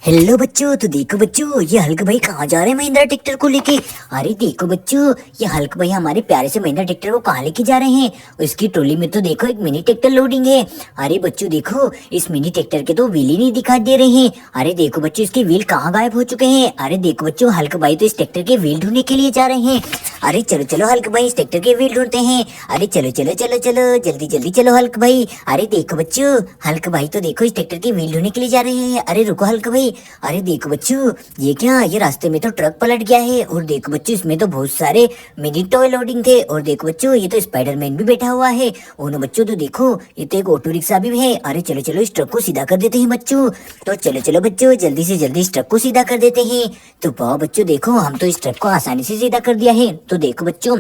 Hello बच्चों, तो देखो बच्चों, ये हल्क भाई कहाँ जा रहे हैं महिंद्रा ट्रैक्टर को लेके। अरे देखो बच्चों, ये हल्क भाई हमारे प्यारे से महिंद्रा ट्रैक्टर को कहाँ लेके जा रहे हैं। इसकी ट्रॉली में तो देखो एक मिनी ट्रैक्टर लोडिंग है। अरे बच्चों देखो, इस मिनी ट्रैक्टर के तो व्हील ही नहीं दिखाई दे रहे हैं। अरे देखो बच्चों, इसके व्हील कहाँ गायब हो चुके हैं। अरे देखो बच्चों, हल्क भाई तो इस ट्रैक्टर के व्हील ढूंढने के लिए जा रहे हैं। अरे चलो चलो हल्क भाई, इस ट्रैक्टर के व्हील ढूंढते हैं। अरे चलो चलो चलो चलो, जल्दी जल्दी चलो हल्क भाई। अरे देखो बच्चों, हल्क भाई तो देखो इस ट्रैक्टर के व्हील ढूंढने के लिए जा रहे हैं। अरे रुको हल्क भाई, अरे देखो बच्चों, ये क्या, ये रास्ते में तो ट्रक पलट गया है। और देखो बच्चों, इसमें तो बहुत सारे मिनी टॉय लोडिंग थे। और देखो बच्चों, ये तो स्पाइडरमैन भी बैठा हुआ है। और बच्चों तो देखो, ये तो एक ऑटो रिक्शा भी है। अरे चलो चलो, इस ट्रक को सीधा कर देते हैं बच्चों। तो चलो चलो बच्चों, जल्दी से जल्दी इस ट्रक को सीधा कर देते हैं। तो वाह बच्चों देखो, हम तो इस ट्रक को आसानी से सीधा कर दिया है। तो देखो बच्चों,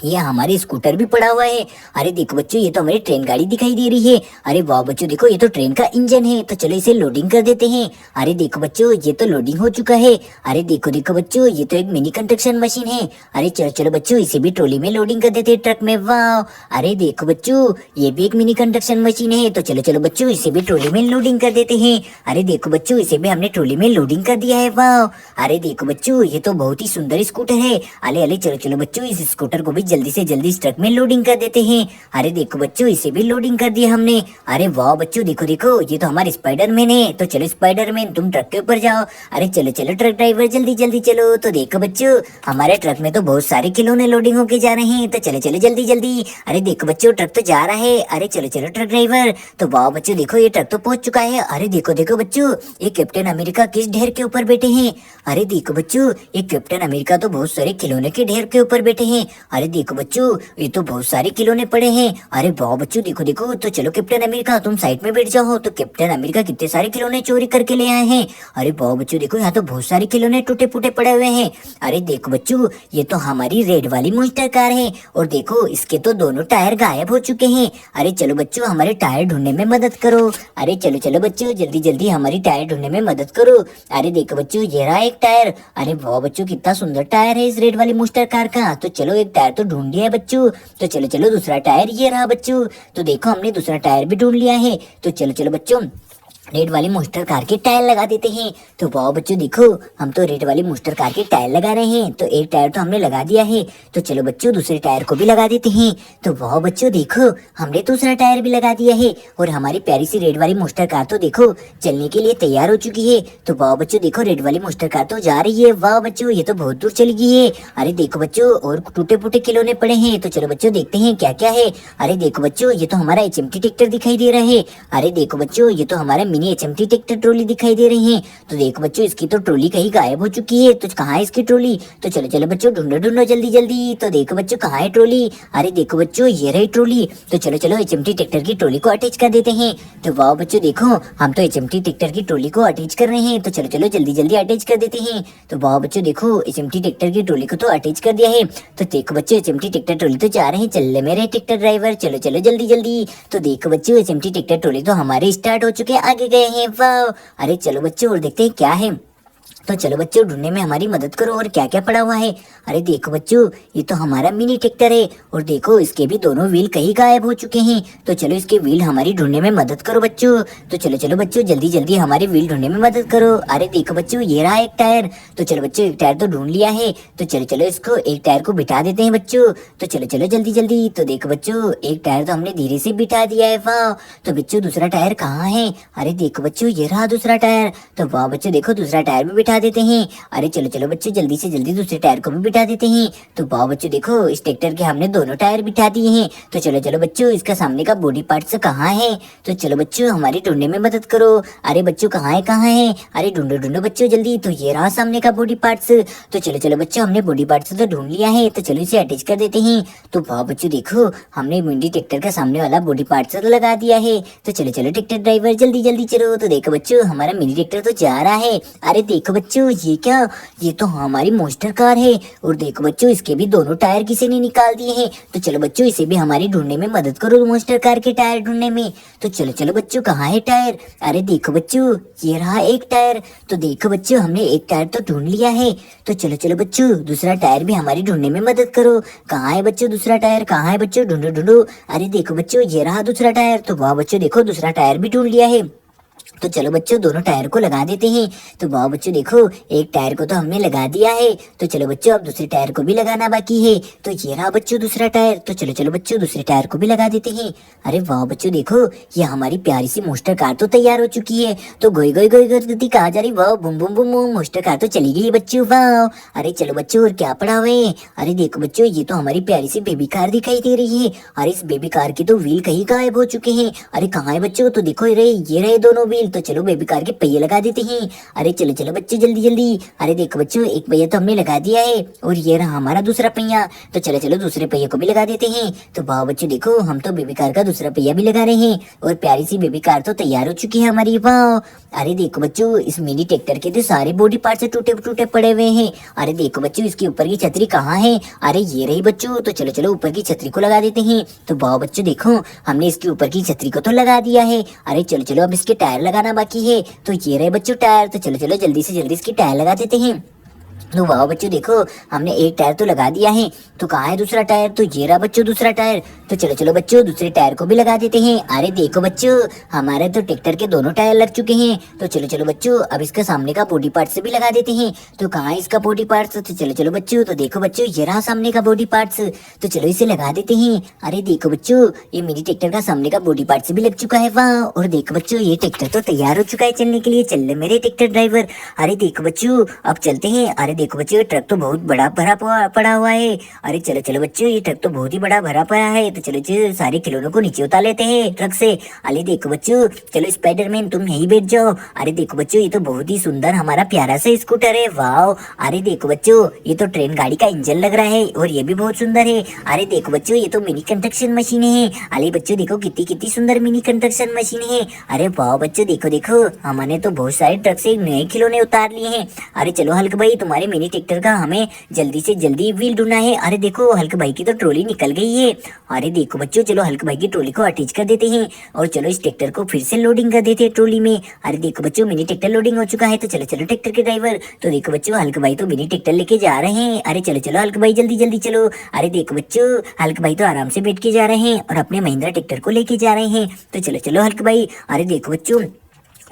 ये हमारे स्कूटर भी पड़ा हुआ है। अरे देखो बच्चों, ये तो हमारी ट्रेन गाड़ी दिखाई दे रही है। अरे वाह बच्चों देखो, ये तो ट्रेन का इंजन है। तो चलो इसे लोडिंग कर देते हैं। अरे देखो बच्चों, ये तो लोडिंग हो चुका है। अरे देखो देखो बच्चों, ये तो एक मिनी कंस्ट्रक्शन मशीन है। अरे चलो चलो बच्चों, इसे भी ट्रॉली में लोडिंग कर देते हैं, ट्रक में। वाह, अरे देखो बच्चों, ये भी एक मिनी कंस्ट्रक्शन मशीन है। तो चलो चलो बच्चों, इसे भी ट्रॉली में लोडिंग कर देते हैं। अरे देखो बच्चों, इसे भी हमने ट्रॉली में लोडिंग कर दिया है। वाह, अरे देखो बच्चों, ये तो बहुत ही सुंदर स्कूटर है। अले अले चलो चलो बच्चों, इस स्कूटर को भी जल्दी से जल्दी ट्रक में लोडिंग कर देते हैं। अरे देखो बच्चों, इसे भी लोडिंग कर दिया हमने। अरे वाह बच्चों देखो देखो, ये तो हमारे स्पाइडरमैन है। तो चलो स्पाइडरमैन, तुम ट्रक के ऊपर जाओ। अरे चलो चलो ट्रक ड्राइवर, जल्दी जल्दी चलो। तो देखो बच्चों, हमारे ट्रक में तो बहुत सारे खिलौने लोडिंग होके जा रहे हैं। तो चलो चलो जल्दी जल्दी। अरे देखो बच्चों, ट्रक तो जा रहा है। अरे चलो चलो ट्रक ड्राइवर। तो वाह बच्चों देखो, ये ट्रक तो पहुंच चुका है। अरे देखो देखो बच्चों, ये कैप्टन अमेरिका किस ढेर के ऊपर बैठे हैं। अरे देखो बच्चों, ये कैप्टन अमेरिका तो बहुत सारे खिलौने के ढेर के ऊपर बैठे हैं। अरे देखो बच्चों, ये तो बहुत सारे खिलौने पड़े हैं। अरे वाह बच्चों देखो देखो, तो चलो कैप्टन अमेरिका, तुम साइड में बैठ जाओ। तो कैप्टन अमेरिका कितने सारे खिलौने चोरी करके ले आए हैं। अरे वाह बच्चों देखो, यहाँ तो बहुत सारे खिलौने टूटे फूटे पड़े हुए हैं। अरे देखो बच्चों, ये तो हमारी रेड वाली मॉन्स्टर कार है। और देखो, इसके तो दोनों टायर गायब हो चुके हैं। अरे चलो बच्चों, हमारे टायर ढूंढने में मदद करो। अरे चलो चलो बच्चों, जल्दी जल्दी हमारी टायर ढूंढने में मदद करो। अरे देखो बच्चों, ये रहा एक टायर। अरे वाह बच्चों, कितना सुंदर टायर है इस रेड वाली मॉन्स्टर कार का। तो चलो एक टायर तो ढूंढ लिया है बच्चों। तो चलो चलो दूसरा टायर ये रहा बच्चों। तो देखो, हमने दूसरा टायर भी ढूंढ लिया है। तो चलो चलो बच्चों, रेड वाली मॉन्स्टर कार के टायर लगा देते हैं। तो वाह बच्चों देखो, हम तो रेड वाली मॉन्स्टर कार के टायर लगा रहे हैं। तो एक टायर तो हमने लगा दिया है। तो चलो बच्चों, दूसरे टायर को भी लगा देते हैं। तो वाह बच्चों देखो, हमने दूसरा टायर भी लगा दिया है। और हमारी प्यारी सी रेड वाली मॉन्स्टर कार तो देखो, चलने के लिए तैयार हो चुकी है। तो वाह बच्चों देखो, रेड वाली मॉन्स्टर कार तो जा रही है। वाह बच्चों, ये तो बहुत दूर चली गई है। अरे देखो बच्चों, और टूटे फूटे खिलौने पड़े हैं। तो चलो बच्चों, देखते हैं क्या क्या है। अरे देखो बच्चों, ये तो हमारा एचएमटी ट्रैक्टर दिखाई दे रहा है। अरे देखो बच्चों, ये तो हमारा मिनी एचएमटी ट्रैक्टर ट्रॉली दिखाई दे रही है। तो देखो बच्चों, इसकी तो ट्रॉली कहीं गायब हो चुकी है। तो कहाँ है इसकी ट्रॉली। तो चलो चलो बच्चों, ढूंढो ढूंढो जल्दी जल्दी। तो देखो बच्चों, कहाँ है ट्रॉली। अरे देखो बच्चों, ये रही ट्रॉली। तो चलो चलो एचएमटी ट्रैक्टर की ट्रॉली को अटैच कर देते हैं। तो वाह बच्चों देखो, हम तो एचएमटी ट्रैक्टर की ट्रॉली को अटैच कर रहे हैं। तो चलो चलो जल्दी जल्दी अटैच कर देते हैं। तो वाह बच्चों देखो, एचएमटी ट्रैक्टर की ट्रॉली को तो अटैच कर दिया है। तो देखो बच्चों, एचएमटी ट्रैक्टर ट्रॉली तो जा रहे हैं। चल मेरे ट्रैक्टर ड्राइवर, चलो चलो जल्दी जल्दी। तो देखो बच्चों, एचएमटी ट्रैक्टर ट्रॉली तो हमारे स्टार्ट हो चुके हैं, आगे गए हैं। वाह, अरे चलो बच्चों, और देखते हैं क्या है। तो चलो बच्चों, ढूंढने में हमारी मदद करो और क्या क्या पड़ा हुआ है। अरे देखो बच्चों, ये तो हमारा मिनी ट्रैक्टर है। और देखो, इसके भी दोनों व्हील कहीं गायब हो चुके हैं। तो चलो इसके व्हील हमारी ढूंढने में मदद करो बच्चों। तो चलो चलो बच्चों, जल्दी जल्दी हमारे व्हील ढूंढने में मदद करो। अरे देखो बच्चों, ये रहा एक टायर। तो चलो बच्चों, एक टायर तो ढूंढ लिया है। तो चलो चलो, इसको एक टायर को बिठा देते हैं बच्चों। तो चलो चलो जल्दी जल्दी। तो देखो बच्चों, एक टायर तो हमने धीरे से बिठा दिया है। वाह, तो बच्चों दूसरा टायर कहाँ है। अरे देखो बच्चों, ये रहा दूसरा टायर। तो वाह बच्चों देखो, दूसरा टायर भी बिठा देते हैं। अरे चलो चलो बच्चों, जल्दी से जल्दी दूसरे टायर को भी बिठा देते हैं। तो वाह बच्चों देखो, इस ट्रैक्टर के हमने दोनों टायर बिठा दिए हैं। तो चलो चलो बच्चों, इसका सामने का बॉडी पार्ट्स कहाँ है। तो चलो बच्चों, हमारी ढूंढने में मदद करो। अरे बच्चों, कहाँ है कहाँ है। अरे ढूंढो ढूंढो बच्चों जल्दी। तो ये रहा सामने का बॉडी पार्ट्स। तो चलो चलो बच्चों, हमने बॉडी पार्ट्स तो ढूंढ लिया है। तो चलो इसे अटैच कर देते हैं। तो वाह बच्चों देखो, हमने मिनी ट्रैक्टर का सामने वाला बॉडी पार्ट्स तो लगा दिया है। तो चलो चलो ट्रैक्टर ड्राइवर, जल्दी जल्दी चलो। तो देखो बच्चों, हमारा मिनी ट्रैक्टर तो जा रहा है। अरे देखो बच्चों, ये क्या, ये तो हमारी मॉन्स्टर कार है। और देखो बच्चों, इसके भी दोनों टायर किसी ने निकाल दिए हैं। तो चलो बच्चों, इसे भी हमारी ढूंढने में मदद करो, मॉन्स्टर कार के टायर ढूंढने में। तो चलो चलो बच्चों, कहाँ है टायर। अरे देखो बच्चों, ये रहा एक टायर। तो देखो बच्चों, हमने एक टायर तो ढूंढ लिया है। तो चलो चलो बच्चों, दूसरा टायर भी हमारी ढूंढने में मदद करो। कहाँ है बच्चों दूसरा टायर, कहाँ है बच्चों, ढूंढो ढूंढो। अरे देखो बच्चों, ये रहा दूसरा टायर। तो वाह बच्चों देखो, दूसरा टायर भी ढूंढ लिया है। तो चलो बच्चों दोनों टायर को लगा देते हैं। तो वाह बच्चों देखो, एक टायर को तो हमने लगा दिया है। तो चलो बच्चों अब दूसरे टायर को भी लगाना बाकी है। तो ये रहा बच्चों दूसरा टायर। तो चलो चलो बच्चों दूसरे टायर को भी लगा देते हैं। अरे वाह बच्चों देखो, ये हमारी प्यारी सी मोस्टर कार तो तैयार हो चुकी है। तो गोई गोई गोई करती कहा जा रही, वाह बुम बुम बुम बुम, मोस्टर कार तो चली गई है बच्चों, वाह। अरे चलो बच्चों और क्या पड़ा हुआ है। अरे देखो बच्चों, ये तो हमारी प्यारी सी बेबी कार दिखाई दे रही है। अरे इस बेबी कार की तो व्हील कहीं गायब हो चुके हैं। अरे कहाँ है बच्चों, तो देखो ये रहे दोनों व्हील। तो चलो बेबी कार के पहिए लगा देते हैं। अरे चलो चलो बच्चे जल्दी जल्दी। अरे देखो बच्चों, एक पहिया तो हमने लगा दिया है और ये रहा हमारा दूसरा पहिया। तो चलो चलो दूसरे पहिए को भी लगा देते हैं। तो वाह बच्चों देखो, हम तो बेबी कार का दूसरा पहिया भी लगा रहे हैं और प्यारी सी बेबी कार तो तैयार हो चुकी है हमारी, वाह। अरे देखो बच्चों, इस मिनी ट्रैक्टर के तो सारे बॉडी पार्ट से टूटे टूटे पड़े हुए हैं। अरे देखो बच्चों, इसके ऊपर की छतरी कहाँ है। अरे ये रही बच्चों। तो चलो चलो ऊपर की छतरी को लगा देते हैं। तो वाह बच्चों देखो, हमने इसके ऊपर की छतरी को तो लगा दिया है। अरे चलो चलो अब इसके टायर लगाना बाकी है। तो ये रहे बच्चों टायर। तो चलो चलो जल्दी से जल्दी इसकी टायर लगा देते हैं। तो वाह बच्चों देखो, हमने एक टायर तो लगा दिया है। तो कहाँ है दूसरा टायर। तो ये रहा बच्चों दूसरा टायर। तो चलो चलो बच्चों दूसरे टायर को भी लगा देते हैं। अरे देखो बच्चों, हमारे तो ट्रैक्टर के दोनों टायर लग चुके हैं। तो चलो चलो बच्चों अब इसका सामने का बॉडी पार्ट से भी लगा देते हैं। तो कहाँ है इसका बॉडी पार्ट। तो चलो चलो बच्चों, तो देखो बच्चों ये रहा सामने का बॉडी पार्ट। तो चलो इसे लगा देते हैं। अरे देखो बच्चों, ये मिनी ट्रैक्टर का सामने का बॉडी पार्ट से भी लग चुका है, वाह। और देखो बच्चों, ये ट्रैक्टर तो तैयार हो चुका है चलने के लिए। चल ले मेरे ट्रैक्टर ड्राइवर। अरे देखो बच्चों, अब चलते हैं। अरे देखो बच्चों, ट्रक तो बहुत बड़ा भरा पड़ा हुआ है। अरे चलो चलो बच्चों, ये ट्रक तो बहुत ही बड़ा भरा पड़ा है। तो चलो चलो सारे खिलौनों को नीचे उतार लेते हैं ट्रक से। अरे देखो बच्चों, चलो स्पाइडरमैन तुम यहीं बैठ जाओ। अरे देखो बच्चों, ये तो बहुत ही सुंदर हमारा प्यारा सा स्कूटर है, वाह। अरे देखो बच्चों, ये तो ट्रेन गाड़ी का इंजन लग रहा है और ये भी बहुत सुंदर है। अरे देखो बच्चों, ये तो मिनी कंस्ट्रक्शन मशीन है। अरे बच्चों देखो कितनी कितनी सुंदर मिनी कंस्ट्रक्शन मशीन है। अरे वाह बच्चों देखो देखो, हमने तो बहुत सारे ट्रक से नए खिलौने उतार लिए हैं। अरे चलो हल्क भाई, तुम्हारे मिनी ट्रैक्टर का हमें जल्दी से जल्दी व्हील ढूंढना है। अरे देखो हल्क भाई की तो ट्रॉली निकल गई है। अरे देखो बच्चों, चलो हल्क भाई की ट्रॉली को अटैच कर देते हैं और चलो इस ट्रैक्टर को फिर से लोडिंग कर देते हैं ट्रॉली में। अरे देखो बच्चों, मिनी ट्रैक्टर लोडिंग हो चुका है। तो चलो चलो ट्रैक्टर के ड्राइवर। तो देखो बच्चों, हल्क भाई तो मिनी ट्रैक्टर लेके जा रहे हैं। अरे चलो चलो हल्क भाई जल्दी जल्दी चलो। अरे देखो बच्चों, हल्क भाई तो आराम से बैठ के जा रहे हैं और अपने महिंद्रा ट्रैक्टर को लेके जा रहे हैं। तो चलो चलो हल्क भाई। अरे देखो बच्चों,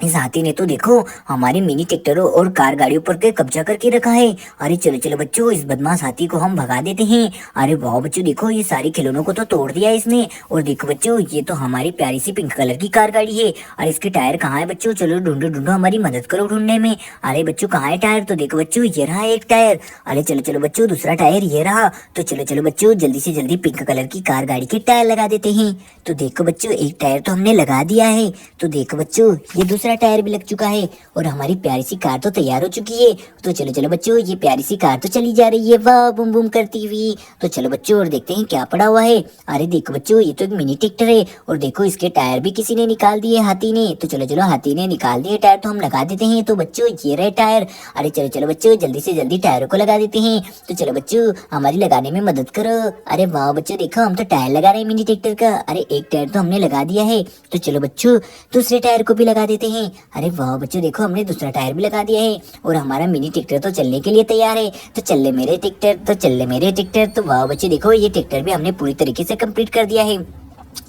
इस हाथी ने तो देखो हमारी मिनी ट्रैक्टरों और कार गाड़ियों पर के कब्जा करके रखा है। अरे चलो चलो बच्चों, इस बदमाश हाथी को हम भगा देते हैं। अरे वाह बच्चों देखो, ये सारे खिलौनों को तो तोड़ दिया इसने। और देखो बच्चों, ये तो हमारी प्यारी सी पिंक कलर की कार गाड़ी है। और इसके टायर कहाँ है बच्चों, चलो ढूंढो ढूंढो, हमारी मदद करो ढूंढने में। अरे बच्चों कहाँ है टायर। तो देखो बच्चों, ये रहा एक टायर। अरे चलो चलो बच्चों, दूसरा टायर ये रहा। तो चलो चलो बच्चों, जल्दी से जल्दी पिंक कलर की कार गाड़ी के टायर लगा देते हैं। तो देखो बच्चों, एक टायर तो हमने लगा दिया है। तो देखो बच्चों, ये दूसरा टायर भी लग चुका है और हमारी प्यारी सी कार तो तैयार हो चुकी है। तो चलो चलो बच्चों, ये प्यारी सी कार तो चली जा रही है, वाह बुम बुम करती हुई। तो चलो बच्चों और देखते हैं क्या पड़ा हुआ है। अरे देखो बच्चों, ये तो एक मिनी ट्रैक्टर है और देखो इसके टायर भी किसी ने निकाल दिए, हाथी ने। तो चलो चलो, हाथी ने निकाल दिए टायर, तो हम लगा देते हैं। तो बच्चों ये रहे टायर। अरे चलो चलो बच्चों, जल्दी से जल्दी टायरों को लगा देते हैं। तो चलो बच्चों, हमारी लगाने में मदद करो। अरे वाह बच्चों देखो, हम तो टायर लगा रहे हैं मिनी ट्रैक्टर का। अरे एक टायर तो हमने लगा दिया है। तो चलो बच्चों, दूसरे टायर को भी लगा देते हैं। अरे वाह बच्चों देखो, हमने दूसरा टायर भी लगा दिया है और हमारा मिनी ट्रैक्टर तो चलने के लिए तैयार है। तो चल ले मेरे ट्रैक्टर, तो चल ले मेरे ट्रैक्टर। तो वाह बच्चे देखो, ये ट्रैक्टर भी हमने पूरी तरीके से कंप्लीट कर दिया है।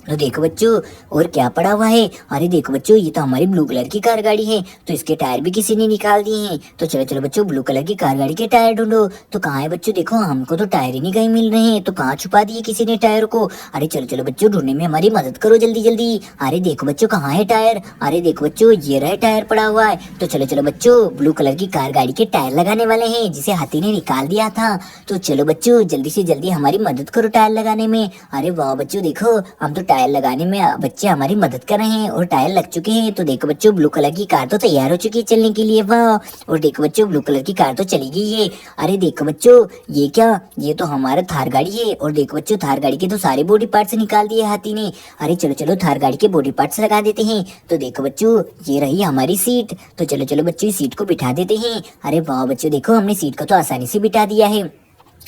तो देखो बच्चों, और क्या पड़ा हुआ है। अरे देखो बच्चों, ये तो हमारी ब्लू कलर की कार गाड़ी है। तो इसके टायर भी किसी ने निकाल दिए हैं। तो चलो चलो बच्चों, ब्लू कलर की कार गाड़ी के टायर ढूंढो। तो कहाँ है बच्चों, देखो हमको तो टायर ही नहीं कहीं मिल रहे हैं। तो कहाँ छुपा दिए किसी ने टायर को। अरे चलो चलो बच्चों, ढूंढने में हमारी मदद करो जल्दी जल्दी। अरे देखो बच्चों, कहाँ है टायर। अरे देखो बच्चों, ये रहा टायर पड़ा हुआ है। तो चलो चलो बच्चों, ब्लू कलर की कार गाड़ी के टायर लगाने वाले हैं जिसे हाथी ने निकाल दिया था। तो चलो बच्चों, जल्दी से जल्दी हमारी मदद करो टायर लगाने में। अरे वाह बच्चों देखो, हम तो टायर लगाने में बच्चे हमारी मदद कर रहे हैं और टायर लग चुके हैं। तो देखो बच्चों, ब्लू कलर की कार तो तैयार हो चुकी है चलने के लिए, वाह। और देखो बच्चों, ब्लू कलर की कार तो चली गई है। अरे देखो बच्चों, ये क्या, ये तो हमारा थार गाड़ी है। और देखो बच्चों, थार गाड़ी के तो सारे बॉडी पार्ट्स निकाल दिए हाथी ने। अरे चलो चलो, थार गाड़ी के बॉडी पार्ट्स लगा देते हैं। तो देखो बच्चों, ये रही हमारी सीट। तो चलो चलो बच्चों, इस सीट को बिठा देते हैं। अरे वाह बच्चों देखो, हमने सीट को तो आसानी से बिठा दिया है।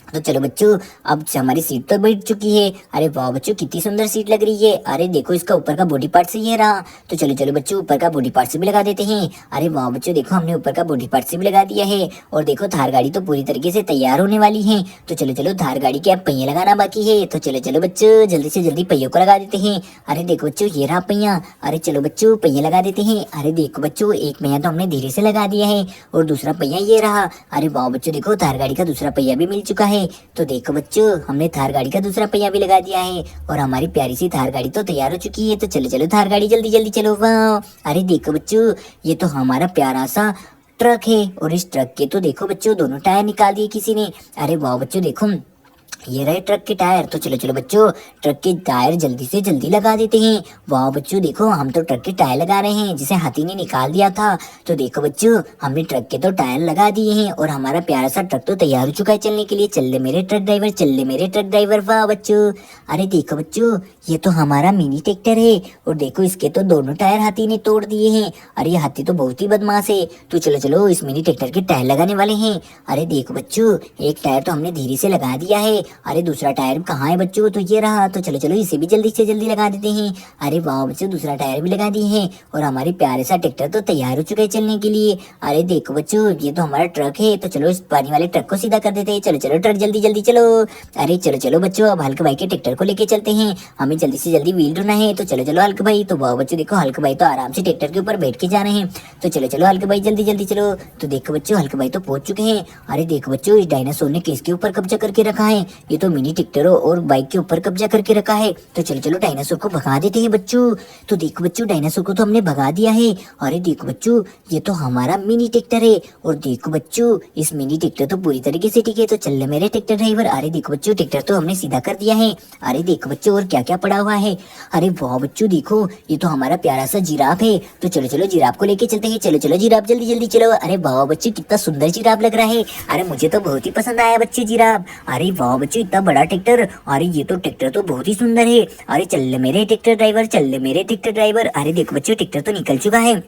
तो चलो बच्चों, अब से हमारी सीट तो बैठ चुकी है। अरे वाह बच्चों, कितनी सुंदर सीट लग रही है। अरे देखो, इसका ऊपर का बॉडी पार्ट से ये रहा। तो चलो चलो बच्चों, ऊपर का बॉडी पार्ट से भी लगा देते हैं। अरे वाह बच्चों, देखो हमने ऊपर का बॉडी पार्ट से भी लगा दिया है। और देखो, थार गाड़ी तो पूरी तरीके से तैयार होने वाली है। तो चलो चलो, थार गाड़ी के अब पहिए लगाना बाकी है। तो चलो चलो बच्चों, जल्दी से जल्दी पहियों को लगा देते हैं। अरे देखो बच्चों, ये रहा पहिया। अरे चलो बच्चों, पहिए लगा देते हैं। अरे देखो बच्चों, एक पहिया तो हमने धीरे से लगा दिया है और दूसरा पहिया ये रहा। अरे वाह बच्चों, देखो थार गाड़ी का दूसरा पहिया भी मिल चुका है। तो देखो बच्चों, हमने थार गाड़ी का दूसरा पहिया भी लगा दिया है और हमारी प्यारी सी थार गाड़ी तो तैयार हो चुकी है। तो चलो चलो थार गाड़ी, जल्दी जल्दी चलो। वाह, अरे देखो बच्चों, ये तो हमारा प्यारा सा ट्रक है और इस ट्रक के तो देखो बच्चों, दोनों टायर निकाल दिए किसी ने। अरे वाह बच्चों, देखो ये रहे ट्रक के टायर। तो चलो चलो बच्चों, ट्रक के टायर जल्दी से जल्दी लगा देते हैं। वाह बच्चों, देखो हम तो ट्रक के टायर लगा रहे हैं जिसे हाथी ने निकाल दिया था। तो देखो बच्चों, हमने ट्रक के तो टायर लगा दिए हैं और हमारा प्यारा सा ट्रक तो तैयार हो चुका है चलने के लिए। चल ले मेरे ट्रक ड्राइवर, चल ले मेरे ट्रक ड्राइवर। वाह बच्चों, अरे देखो बच्चों, ये तो हमारा मिनी ट्रैक्टर है और देखो इसके तो दोनों टायर हाथी ने तोड़ दिए हैं। अरे ये हाथी तो बहुत ही बदमाश है। तो चलो चलो, इस मिनी ट्रैक्टर के टायर लगाने वाले हैं। अरे देखो बच्चों, एक टायर तो हमने धीरे से लगा दिया है। अरे दूसरा टायर कहाँ है बच्चों? तो ये रहा। तो चलो चलो, इसे भी जल्दी से जल्दी लगा देते हैं। अरे वाह बच्चों, दूसरा टायर भी लगा दिए हैं और हमारे प्यारे सा ट्रैक्टर तो तैयार हो चुका है चलने के लिए। अरे देखो बच्चों, ये तो हमारा ट्रक है। तो चलो, इस पानी वाले ट्रक को सीधा कर देते हैं। चलो चलो ट्रक, जल्दी जल्दी चलो। अरे चलो चलो बच्चों, अब हल्क भाई के ट्रैक्टर को लेके चलते हैं। हमें जल्दी से जल्दी व्हील ढूंढना है। तो चलो चलो हल्क भाई। तो वाह बच्चों, देखो हल्क भाई तो आराम से ट्रैक्टर के ऊपर बैठ के जा रहे हैं। तो चलो चलो हल्क भाई, जल्दी जल्दी चलो। तो देखो बच्चों, हल्क भाई तो पहुंच चुके हैं। अरे देखो बच्चों, इस डायनासोर ने किसके ऊपर कब्जा करके रखा है? ये तो मिनी ट्रैक्टरों और बाइक के ऊपर कब्जा करके रखा है। तो चलो चलो, डायनासोर को भगा देते हैं बच्चों। तो देखो बच्चों, डायनासोर को तो हमने भगा दिया है। अरे देखो बच्चों, ये तो हमारा मिनी ट्रैक्टर है और देखो बच्चों, इस मिनी ट्रैक्टर तो पूरी तरीके से ठीक है। तो चल मेरे ट्रैक्टर ड्राइवर। अरे देखो बच्चों, ट्रैक्टर तो हमने सीधा कर दिया है। अरे देखो बच्चों, और क्या क्या पड़ा हुआ है। अरे वाह बच्चों, देखो ये तो हमारा प्यारा सा जिराफ है। तो चलो चलो, जिराफ को लेके चलते हैं। चलो चलो जिराफ, जल्दी जल्दी चलो। अरे वाह बच्चों, कितना सुंदर जिराफ लग रहा है। अरे मुझे तो बहुत ही पसंद आया बच्चे जिराफ। अरे वाह बच्चों, इतना बड़ा ट्रैक्टर। अरे ये तो ट्रैक्टर तो बहुत ही सुंदर है। अरे चल ले मेरे ट्रैक्टर ड्राइवर, चल ले मेरे ट्रैक्टर ड्राइवर। अरे देखो बच्चों, ट्रैक्टर तो निकल चुका है।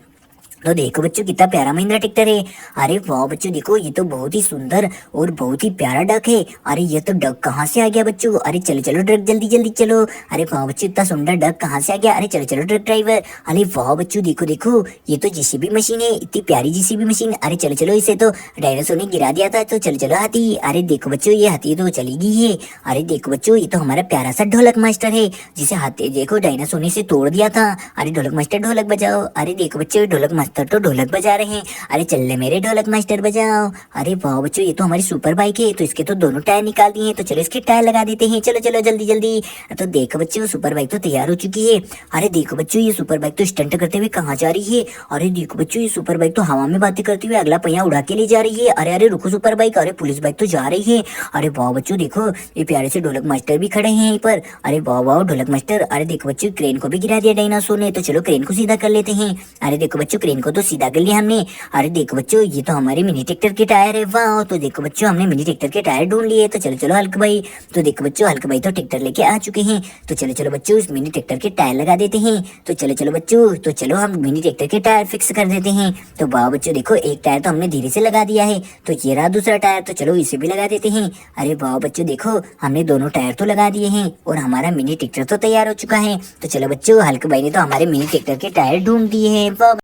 तो देखो बच्चों, कितना प्यारा महिंद्रा ट्रैक्टर है। अरे वाह बच्चों, देखो ये तो बहुत ही सुंदर और बहुत ही प्यारा डक है। अरे ये तो डक कहाँ से आ गया बच्चों? अरे चलो चलो ट्रक, जल्दी जल्दी चलो। अरे वाह बच्चों, इतना सुंदर डक कहाँ से आ गया? अरे चलो चलो ट्रक ड्राइवर। अरे वाह बच्चों, देखो देखो, ये तो जेसीबी मशीन है, इतनी प्यारी जेसीबी मशीन। अरे चलो चलो, इसे तो डायनासोर ने गिरा दिया था। तो चलो चलो हाथी। अरे देखो बच्चों, ये हाथी तो चली गई है। अरे देखो बच्चों, ये तो हमारा प्यारा सा ढोलक मास्टर है जिसे हाथी देखो डायनासोर ने इसे तोड़ दिया था। अरे ढोलक मास्टर ढोलक बजाओ। अरे देखो बच्चों, ढोलक मास्टर तो ढोलक बजा रहे हैं। अरे चल ले मेरे ढोलक मास्टर बजाओ। अरे वाह बच्चों, ये तो हमारी सुपर बाइक है। तो इसके तो दोनों टायर निकाल दिए हैं। तो चलो इसके टायर लगा देते हैं। चलो चलो जल्दी जल्दी। तो देखो बच्चों, सुपर बाइक तो तैयार हो चुकी है। अरे देखो बच्चों, ये सुपर बाइक तो स्टंट करते हुए कहाँ जा रही है? अरे देखो बच्चों, ये सुपर बाइक तो हवा में बातें करते हुए अगला पहिया उड़ा के ले जा रही है। अरे अरे रुको सुपर बाइक। अरे पुलिस बाइक तो जा रही है। अरे वाह बच्चों, देखो ये प्यारे से ढोलक मास्टर भी खड़े हैं यहीं पर। अरे वाह वाह ढोलक मास्टर। अरे देखो बच्चों, क्रेन को भी गिरा दिया डायनासोर ने। तो चलो क्रेन को सीधा कर लेते हैं। अरे देखो बच्चों, क्रेन को तो सीधा कर लिया हमने। अरे देखो बच्चों, ये तो हमारे मिनी ट्रैक्टर के टायर है। वाह, तो देखो बच्चों, हमने मिनी ट्रैक्टर के टायर ढूंढ लिए। तो चलो चलो हल्क भाई। तो देखो बच्चों, हल्क भाई तो ट्रैक्टर लेके आ चुके हैं। तो चलो चलो बच्चों, इस मिनी ट्रैक्टर के टायर लगा देते हैं। तो चलो चलो बच्चों, तो चलो हम मिनी ट्रैक्टर के टायर फिक्स कर देते हैं। तो वाह बच्चों, देखो एक टायर तो हमने धीरे से लगा दिया है। तो ये रहा दूसरा टायर। तो चलो इसे भी लगा देते हैं। अरे वाह बच्चों, देखो हमने दोनों टायर तो लगा दिए हैं और हमारा मिनी ट्रैक्टर तो तैयार हो चुका है। तो चलो बच्चों, हल्क भाई ने तो हमारे मिनी ट्रैक्टर के टायर ढूंढ दिए हैं।